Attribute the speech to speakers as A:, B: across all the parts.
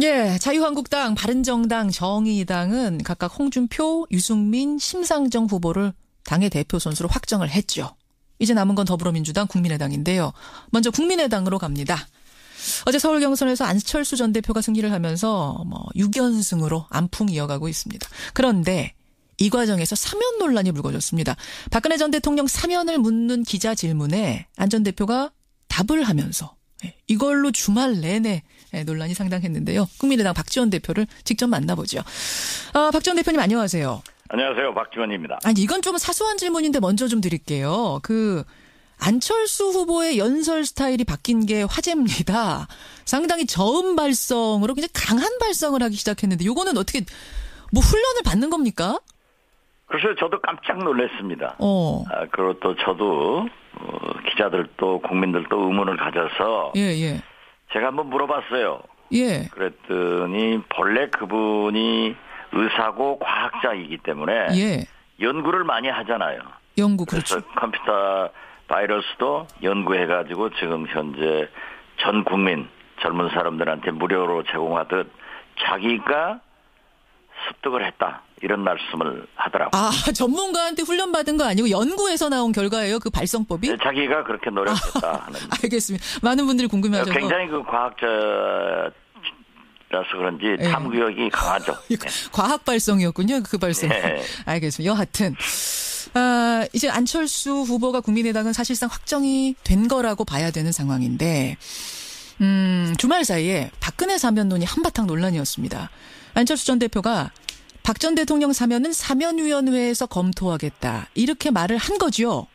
A: 예, 자유한국당, 바른정당, 정의당은 각각 홍준표, 유승민, 심상정 후보를 당의 대표 선수로 확정을 했죠. 이제 남은 건 더불어민주당, 국민의당인데요. 먼저 국민의당으로 갑니다. 어제 서울 경선에서 안철수 전 대표가 승리를 하면서 6연승으로 안풍 이어가고 있습니다. 그런데 이 과정에서 사면 논란이 불거졌습니다. 박근혜 전 대통령 사면을 묻는 기자 질문에 안 전 대표가 답을 하면서 이걸로 주말 내내 논란이 상당했는데요. 국민의당 박지원 대표를 직접 만나보죠. 박지원 대표님 안녕하세요.
B: 안녕하세요. 박지원입니다.
A: 아니 이건 좀 사소한 질문인데 먼저 좀 드릴게요. 안철수 후보의 연설 스타일이 바뀐 게 화제입니다. 상당히 저음 발성으로 굉장히 강한 발성을 하기 시작했는데 이거는 어떻게 훈련을 받는 겁니까?
B: 글쎄요. 저도 깜짝 놀랐습니다. 그리고 또 저도 기자들도 국민들도 의문을 가져서
A: 예.
B: 제가 한번 물어봤어요.
A: 예.
B: 그랬더니 본래 그분이 의사고 과학자이기 때문에
A: 예.
B: 연구를 많이 하잖아요.
A: 연구
B: 그래서
A: 그렇죠.
B: 컴퓨터 바이러스도 연구해가지고 지금 현재 전 국민 젊은 사람들한테 무료로 제공하듯 자기가 습득을 했다. 이런 말씀을 하더라고요.
A: 전문가한테 훈련받은 거 아니고 연구에서 나온 결과예요? 그 발성법이?
B: 네, 자기가 그렇게 노력했다 하는.
A: 알겠습니다. 많은 분들이 궁금해하셔서.
B: 굉장히 과학자라서 그런지 탐구욕이 강하죠. 네.
A: 과학 발성이었군요. 그 발성.
B: 네.
A: 알겠습니다. 여하튼 이제 안철수 후보가 국민의당은 사실상 확정이 된 거라고 봐야 되는 상황인데 주말 사이에 박근혜 사면론이 한바탕 논란이었습니다. 안철수 전 대표가 박 전 대통령 사면은 사면위원회에서 검토하겠다. 이렇게 말을 한 거죠.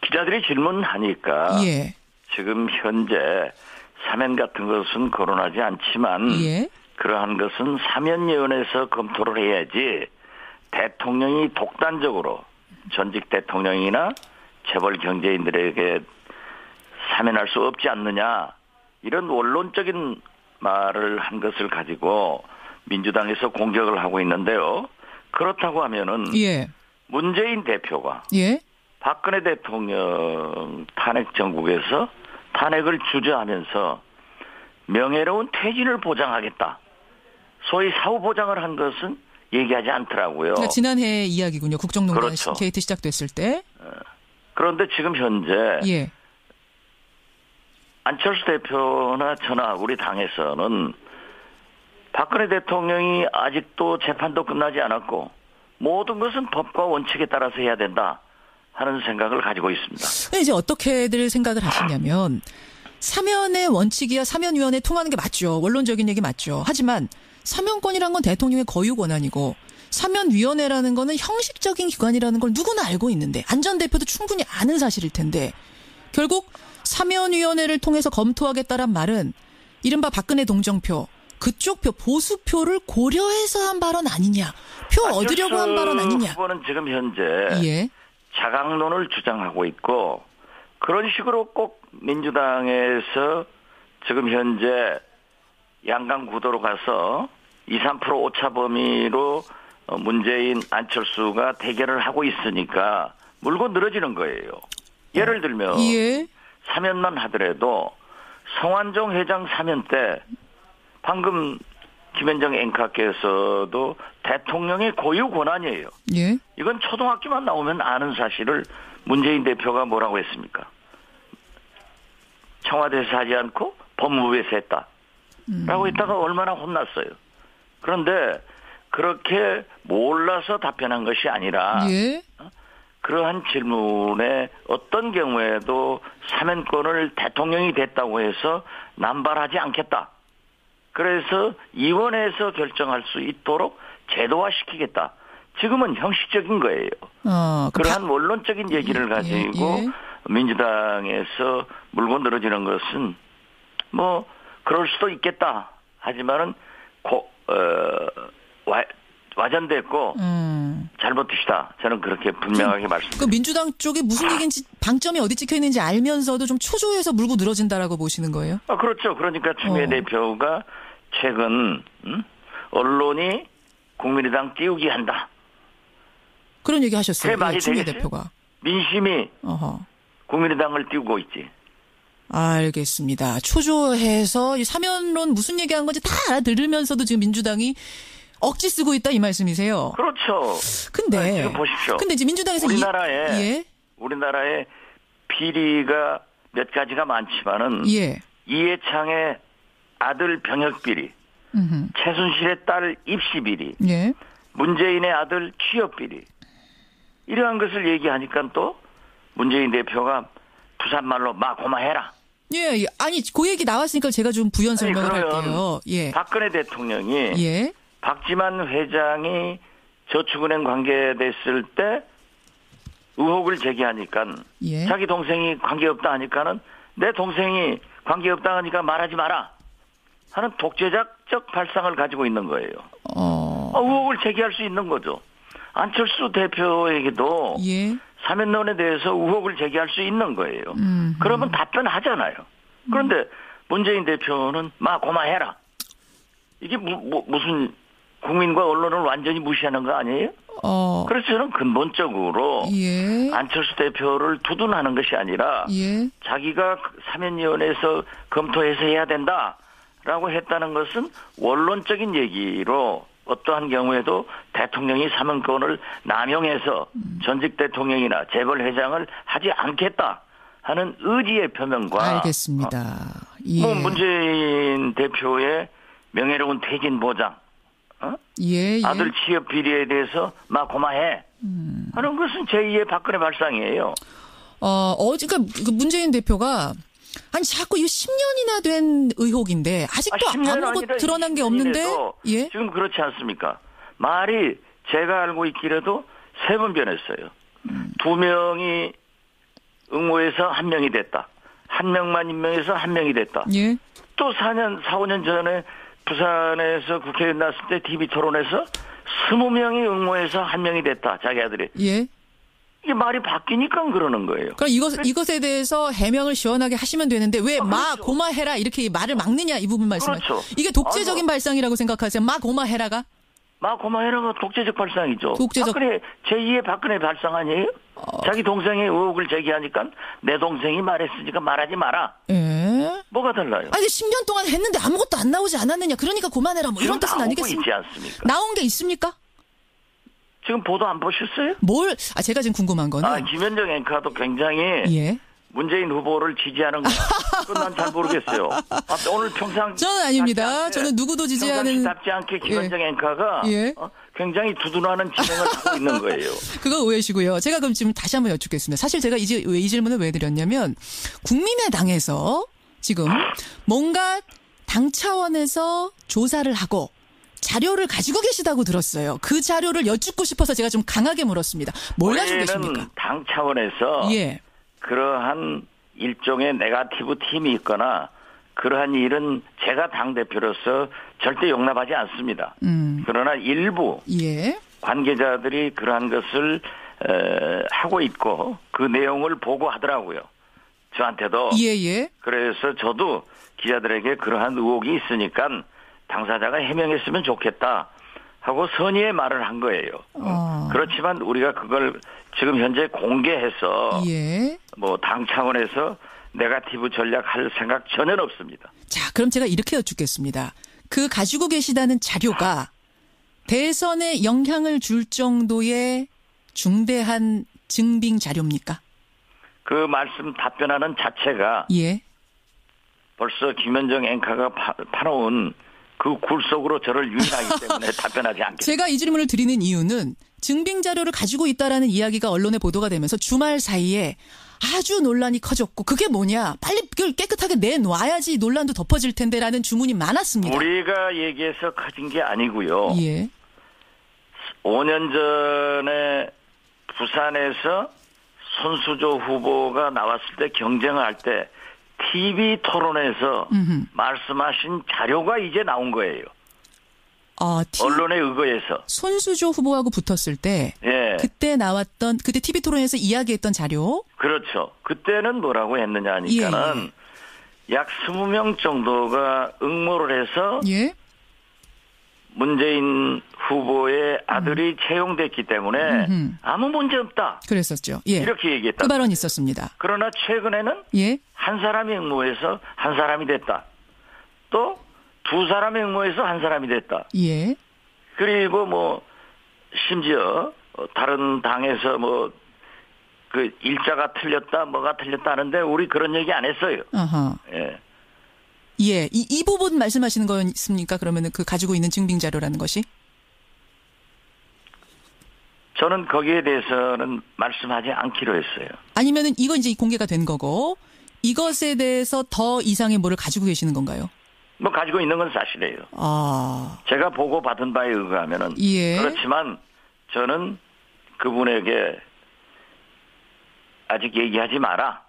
B: 기자들이 질문하니까
A: 예.
B: 지금 현재 사면 같은 것은 거론하지 않지만
A: 예.
B: 그러한 것은 사면위원회에서 검토를 해야지 대통령이 독단적으로 전직 대통령이나 재벌 경제인들에게 사면할 수 없지 않느냐 이런 원론적인 말을 한 것을 가지고 민주당에서 공격을 하고 있는데요. 그렇다고 하면은
A: 예.
B: 문재인 대표가
A: 예.
B: 박근혜 대통령 탄핵 정국에서 탄핵을 주저하면서 명예로운 퇴진을 보장하겠다. 소위 사후 보장을 한 것은 얘기하지 않더라고요.
A: 그러니까 지난해 이야기군요. 국정농단
B: 그렇죠.
A: 게이트 시작됐을 때.
B: 그런데 지금 현재
A: 예.
B: 안철수 대표나 저나 우리 당에서는 박근혜 대통령이 아직도 재판도 끝나지 않았고 모든 것은 법과 원칙에 따라서 해야 된다 하는 생각을 가지고 있습니다.
A: 이제 어떻게들 생각을 하시냐면 사면의 원칙이야 사면위원회 통하는 게 맞죠. 원론적인 얘기 맞죠. 하지만 사면권이란 건 대통령의 고유 권한이고 사면위원회라는 거는 형식적인 기관이라는 걸 누구나 알고 있는데 안 전 대표도 충분히 아는 사실일 텐데 결국 사면위원회를 통해서 검토하겠다란 말은 이른바 박근혜 동정표 그쪽 표 보수표를 고려해서 한 발언 아니냐. 표 얻으려고 한 발언 아니냐.
B: 후보는 지금 현재
A: 예.
B: 자강론을 주장하고 있고 그런 식으로 꼭 민주당에서 지금 현재 양강 구도로 가서 2, 3% 오차 범위로 문재인 안철수가 대결을 하고 있으니까 물고 늘어지는 거예요. 예를 들면
A: 예.
B: 사면만 하더라도 성완종 회장 사면 때 방금 김현정 앵커께서도 대통령의 고유 권한이에요.
A: 예.
B: 이건 초등학교만 나오면 아는 사실을 문재인 대표가 뭐라고 했습니까? 청와대에서 하지 않고 법무부에서 했다. 라고 했다가 얼마나 혼났어요. 그런데 그렇게 몰라서 답변한 것이 아니라
A: 예.
B: 그러한 질문에 어떤 경우에도 사면권을 대통령이 됐다고 해서 남발하지 않겠다. 그래서 위원회에서 결정할 수 있도록 제도화시키겠다. 지금은 형식적인 거예요. 그러한 원론적인 얘기를 가지고 민주당에서 물고 늘어지는 것은 그럴 수도 있겠다. 하지만은 와전됐고 잘못되시다. 저는 그렇게 분명하게 말씀드립니다.
A: 민주당 쪽에 무슨 얘기인지 방점이 어디 찍혀 있는지 알면서도 좀 초조해서 물고 늘어진다라고 보시는 거예요?
B: 그렇죠. 그러니까 추미애 대표가 최근 언론이 국민의당 띄우기 한다.
A: 그런 얘기 하셨어요.
B: 제 말이
A: 추미애
B: 되겠어요?
A: 대표가.
B: 민심이 국민의당을 띄우고 있지.
A: 알겠습니다. 초조해서 이 사면론 무슨 얘기한 건지 다 알아들으면서도 지금 민주당이 억지 쓰고 있다 이 말씀이세요.
B: 그렇죠.
A: 근데
B: 지금 보십시오.
A: 근데 지금 민주당에서 우리나라에
B: 비리가 몇 가지가 많지만은 이해창의 아들 병역 비리, 최순실의 딸 입시 비리, 문재인의 아들 취업 비리 이러한 것을 얘기하니까 또 문재인 대표가 부산말로 마 고마해라.
A: 아니 그 얘기 나왔으니까 제가 좀 부연 설명을 할게요.
B: 박근혜 대통령이 박지만 회장이 저축은행 관계됐을 때 의혹을 제기하니까 자기 동생이 관계없다 하니까는 내 동생이 관계없다 하니까 말하지 마라 하는 독재자적 발상을 가지고 있는 거예요. 의혹을 제기할 수 있는 거죠. 안철수 대표에게도 사면론에 대해서 의혹을 제기할 수 있는 거예요. 그러면 답변하잖아요. 그런데 문재인 대표는 마 고마해라. 이게 무슨 국민과 언론을 완전히 무시하는 거 아니에요? 그래서 저는 근본적으로 안철수 대표를 두둔하는 것이 아니라 자기가 사면위원회에서 검토해서 해야 된다라고 했다는 것은 원론적인 얘기로 어떠한 경우에도 대통령이 사면권을 남용해서 전직 대통령이나 재벌 회장을 하지 않겠다 하는 의지의 표명과
A: 알겠습니다.
B: 문재인 대표의 명예로운 퇴진 보장, 아들 취업 비리에 대해서 막 고마해 하는 것은 제2의 박근혜 발상이에요.
A: 그러니까 문재인 대표가 아니 자꾸 이거 10년이나 된 의혹인데 아직도 아무것도 드러난 게 없는데
B: 지금 그렇지 않습니까? 말이 제가 알고 있기라도 3번 변했어요. 2명이 응모해서 1명이 됐다. 1명만 임명해서 1명이 됐다. 또 4, 5년 전에 부산에서 국회의원 나왔을 때 TV 토론에서 20명이 응모해서 1명이 됐다. 자기 아들이. 이게 말이 바뀌니까 그러는 거예요.
A: 그럼 이것에 대해서 해명을 시원하게 하시면 되는데 왜 마 고마해라 이렇게 말을 막느냐 이 부분 말씀하시죠.
B: 그렇죠.
A: 이게 독재적인 발상이라고 생각하세요? 마 고마해라가?
B: 마 고마해라가 독재적 발상이죠. 제2의 박근혜 발상 아니에요? 자기 동생의 의혹을 제기하니까 내 동생이 말했으니까 말하지 마라. 뭐가 달라요?
A: 아니 10년 동안 했는데 아무것도 안 나오지 않았느냐. 그러니까 그만해라. 뭐 이런 뜻은 아니겠습니까?
B: 있지 않습니까?
A: 나온 게 있습니까?
B: 지금 보도 안 보셨어요?
A: 제가 지금 궁금한 거는.
B: 김현정 앵커도 굉장히 문재인 후보를 지지하는 거. 그건 난 잘 모르겠어요. 오늘 평상.
A: 저는 아닙니다. 저는 누구도 지지하는.
B: 답지 않게 김현정 앵커가 굉장히 두둔하는 진행을 하고 있는 거예요.
A: 그거 오해시고요. 제가 그럼 지금 다시 한번 여쭙겠습니다. 사실 제가 이 질문을 왜 드렸냐면 국민의당에서 지금 뭔가 당 차원에서 조사를 하고 자료를 가지고 계시다고 들었어요. 그 자료를 여쭙고 싶어서 제가 좀 강하게 물었습니다. 뭘 가지고 계십니까?
B: 당 차원에서 그러한 일종의 네거티브 팀이 있거나 그러한 일은 제가 당대표로서 절대 용납하지 않습니다. 그러나 일부 관계자들이 그러한 것을 하고 있고 그 내용을 보고하더라고요. 저한테도. 그래서 저도 기자들에게 그러한 의혹이 있으니까 당사자가 해명했으면 좋겠다 하고 선의의 말을 한 거예요. 그렇지만 우리가 그걸 지금 현재 공개해서 뭐 당 차원에서 네거티브 전략할 생각 전혀 없습니다.
A: 자, 그럼 제가 이렇게 여쭙겠습니다. 그 가지고 계시다는 자료가 대선에 영향을 줄 정도의 중대한 증빙 자료입니까?
B: 그 말씀 답변하는 자체가 벌써 김현정 앵커가 파놓은 그 굴 속으로 저를 유인하기 때문에 답변하지 않겠습니다.
A: 제가 이 질문을 드리는 이유는 증빙 자료를 가지고 있다라는 이야기가 언론에 보도가 되면서 주말 사이에 아주 논란이 커졌고 그게 뭐냐. 빨리 그걸 깨끗하게 내놔야지 논란도 덮어질 텐데라는 주문이 많았습니다.
B: 우리가 얘기해서 커진 게 아니고요. 5년 전에 부산에서 손수조 후보가 나왔을 때 경쟁을 할 때 TV 토론에서 말씀하신 자료가 이제 나온 거예요. 언론에 의거해서.
A: 손수조 후보하고 붙었을 때 그때 나왔던 그때 TV 토론에서 이야기했던 자료.
B: 그렇죠. 그때는 뭐라고 했느냐 하니까는 약 20명 정도가 응모를 해서 문재인 후보의 아들이 채용됐기 때문에 아무 문제 없다.
A: 그랬었죠. 예.
B: 이렇게 얘기했다.
A: 그 발언이 있었습니다.
B: 그러나 최근에는
A: 예.
B: 한 사람이 응모해서 한 사람이 됐다. 또 두 사람이 응모해서 한 사람이 됐다.
A: 예.
B: 그리고 뭐 심지어 다른 당에서 뭐 그 일자가 틀렸다, 뭐가 틀렸다 하는데 우리 그런 얘기 안 했어요.
A: 아하.
B: 예.
A: 예. 이 부분 말씀하시는 거였습니까? 그러면은 그 가지고 있는 증빙 자료라는 것이?
B: 저는 거기에 대해서는 말씀하지 않기로 했어요.
A: 아니면은 이건 이제 공개가 된 거고 이것에 대해서 더 이상의 뭐를 가지고 계시는 건가요?
B: 뭐 가지고 있는 건 사실이에요.
A: 아.
B: 제가 보고 받은 바에 의하면은
A: 예.
B: 그렇지만 저는 그분에게 아직 얘기하지 마라.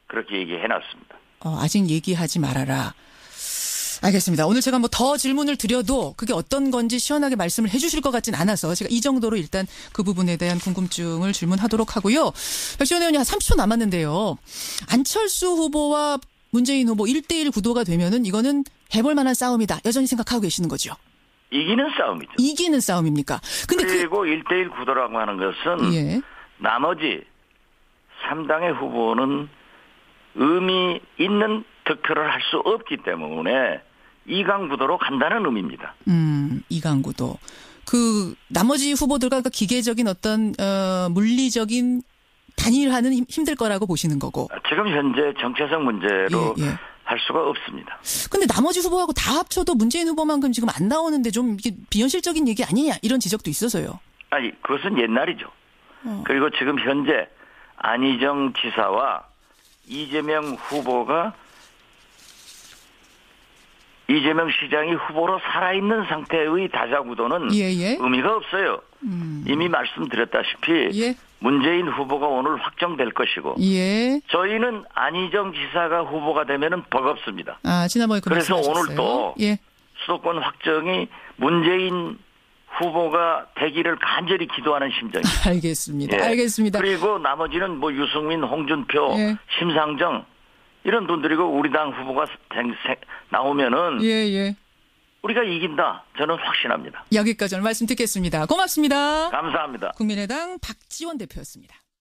B: 그렇게 얘기해놨습니다.
A: 아직 얘기하지 말아라. 알겠습니다. 오늘 제가 뭐 더 질문을 드려도 그게 어떤 건지 시원하게 말씀을 해 주실 것 같진 않아서 제가 이 정도로 일단 그 부분에 대한 궁금증을 질문하도록 하고요. 백시원 의원님 한 30초 남았는데요. 안철수 후보와 문재인 후보 1대1 구도가 되면은 이거는 해볼 만한 싸움이다. 여전히 생각하고 계시는 거죠?
B: 이기는 싸움이죠.
A: 이기는 싸움입니까? 근데
B: 그리고 1대1 구도라고 하는 것은
A: 예.
B: 나머지 3당의 후보는 의미 있는 득표를 할 수 없기 때문에 2강 구도로 간다는 의미입니다.
A: 2강 구도. 그 나머지 후보들과 그 기계적인 어떤 물리적인 단일화는 힘들 거라고 보시는 거고.
B: 지금 현재 정체성 문제로
A: 예.
B: 할 수가 없습니다.
A: 근데 나머지 후보하고 다 합쳐도 문재인 후보만큼 지금 안 나오는데 좀 이게 비현실적인 얘기 아니냐 이런 지적도 있어서요.
B: 아니 그것은 옛날이죠. 그리고 지금 현재 안희정 지사와 이재명 후보가 이재명 시장이 후보로 살아있는 상태의 다자구도는
A: 예.
B: 의미가 없어요. 이미 말씀드렸다시피
A: 예.
B: 문재인 후보가 오늘 확정될 것이고
A: 예.
B: 저희는 안희정 지사가 후보가 되면은 버겁습니다.
A: 아, 지난번에
B: 그래서
A: 말씀하셨어요.
B: 오늘 또
A: 예.
B: 수도권 확정이 문재인 후보가 되기를 간절히 기도하는 심정입니다.
A: 알겠습니다.
B: 예.
A: 알겠습니다.
B: 그리고 나머지는 뭐 유승민, 홍준표,
A: 예.
B: 심상정 이런 분들이고 우리 당 후보가 나오면은
A: 예.
B: 우리가 이긴다. 저는 확신합니다.
A: 여기까지 오늘 말씀 듣겠습니다. 고맙습니다.
B: 감사합니다.
A: 국민의당 박지원 대표였습니다.